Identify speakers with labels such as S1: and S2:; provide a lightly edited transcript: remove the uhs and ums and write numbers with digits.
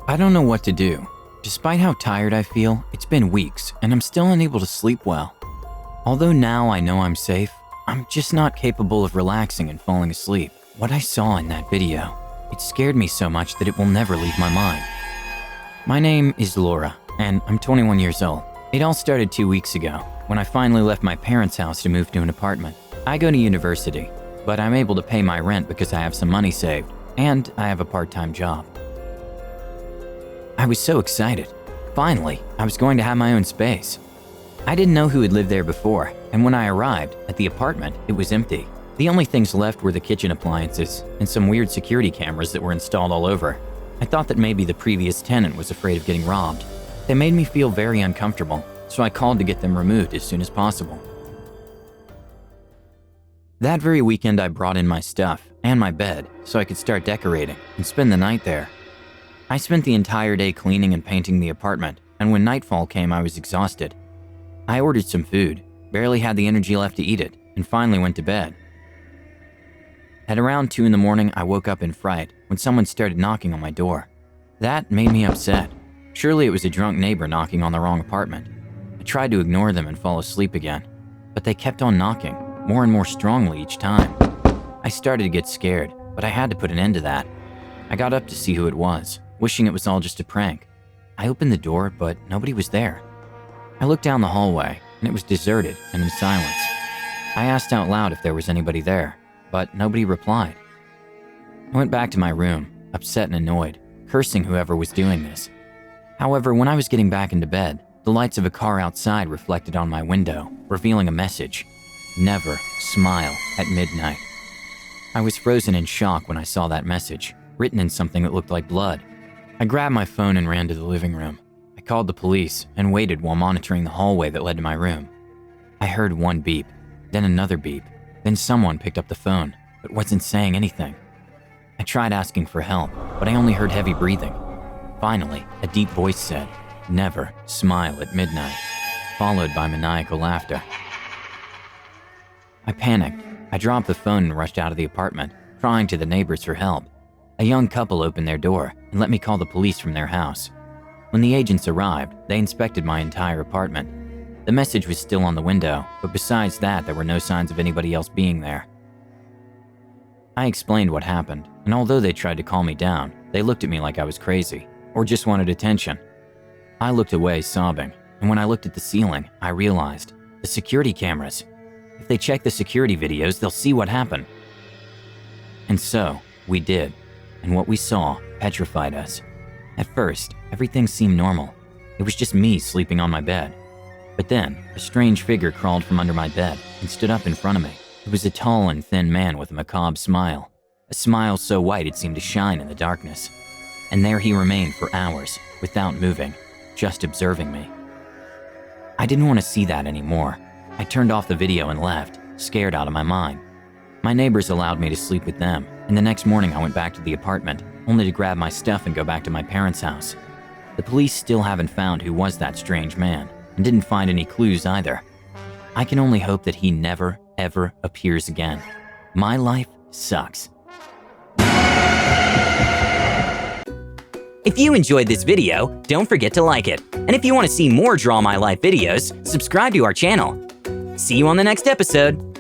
S1: I don't know what to do. Despite how tired I feel, it's been weeks and I'm still unable to sleep well. Although now I know I'm safe, I'm just not capable of relaxing and falling asleep. What I saw in that video, it scared me so much that it will never leave my mind. My name is Laura, and I'm 21 years old. It all started 2 weeks ago, when I finally left my parents' house to move to an apartment. I go to university, but I'm able to pay my rent because I have some money saved, and I have a part-time job. I was so excited. Finally, I was going to have my own space. I didn't know who had lived there before, and when I arrived at the apartment, it was empty. The only things left were the kitchen appliances and some weird security cameras that were installed all over. I thought that maybe the previous tenant was afraid of getting robbed. They made me feel very uncomfortable, so I called to get them removed as soon as possible. That very weekend, I brought in my stuff and my bed so I could start decorating and spend the night there. I spent the entire day cleaning and painting the apartment, and when nightfall came, I was exhausted. I ordered some food, barely had the energy left to eat it, and finally went to bed. At around 2 in the morning, I woke up in fright when someone started knocking on my door. That made me upset. Surely it was a drunk neighbor knocking on the wrong apartment. I tried to ignore them and fall asleep again, but they kept on knocking, more and more strongly each time. I started to get scared, but I had to put an end to that. I got up to see who it was, wishing it was all just a prank. I opened the door, but nobody was there. I looked down the hallway, and it was deserted and in silence. I asked out loud if there was anybody there, but nobody replied. I went back to my room, upset and annoyed, cursing whoever was doing this. However, when I was getting back into bed, the lights of a car outside reflected on my window, revealing a message: "Never smile at midnight." I was frozen in shock when I saw that message, written in something that looked like blood. I grabbed my phone and ran to the living room. I called the police and waited while monitoring the hallway that led to my room. I heard one beep, then another beep, then someone picked up the phone, but wasn't saying anything. I tried asking for help, but I only heard heavy breathing. Finally, a deep voice said, "Never smile at midnight," followed by maniacal laughter. I panicked. I dropped the phone and rushed out of the apartment, crying to the neighbors for help. A young couple opened their door and let me call the police from their house. When the agents arrived, they inspected my entire apartment. The message was still on the window, but besides that, there were no signs of anybody else being there. I explained what happened, and although they tried to calm me down, they looked at me like I was crazy, or just wanted attention. I looked away, sobbing, and when I looked at the ceiling, I realized the security cameras. If they check the security videos, they'll see what happened. And so, we did, and what we saw petrified us. At first, everything seemed normal. It was just me sleeping on my bed. But then, a strange figure crawled from under my bed and stood up in front of me. It was a tall and thin man with a macabre smile. A smile so white it seemed to shine in the darkness. And there he remained for hours, without moving, just observing me. I didn't want to see that anymore. I turned off the video and left, scared out of my mind. My neighbors allowed me to sleep with them, and the next morning I went back to the apartment, only to grab my stuff and go back to my parents' house. The police still haven't found who was that strange man, and didn't find any clues either. I can only hope that he never, ever appears again. My life sucks.
S2: If you enjoyed this video, don't forget to like it. And if you want to see more Draw My Life videos, subscribe to our channel. See you on the next episode.